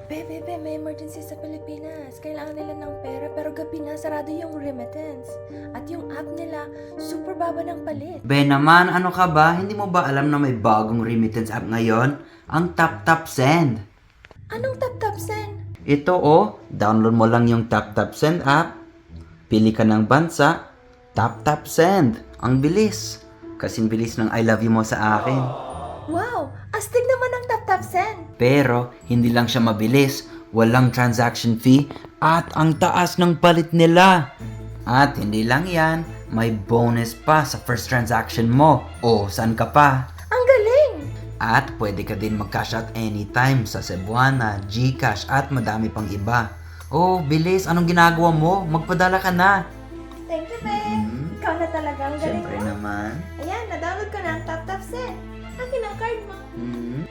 Bebe, may emergency sa Pilipinas. Kailangan nila ng pera pero gabi na sarado yung remittance. At yung app nila, super baba ng palit. Be naman, ano ka ba? Hindi mo ba alam na may bagong remittance app ngayon? Ang Taptap Send. Anong Taptap Send? Ito download mo lang yung Taptap Send app. Pili ka ng bansa. Taptap Send. Ang bilis. Kasing bilis ng I love you mo sa akin. Wow! Astig naman ang Taptap Send! Pero, hindi lang siya mabilis. Walang transaction fee. At ang taas ng palit nila. At hindi lang yan, may bonus pa sa first transaction mo. O, saan ka pa? Ang galing! At pwede ka din mag-cash out anytime sa Cebuana, GCash at madami pang iba. Oh, bilis! Anong ginagawa mo? Magpadala ka na! Thank you, babe! Ikaw na talaga ang galing Siyempre mo. naman. Ayan, na-download ko na ang Taptap Send. Akin ang card mo. Mhm.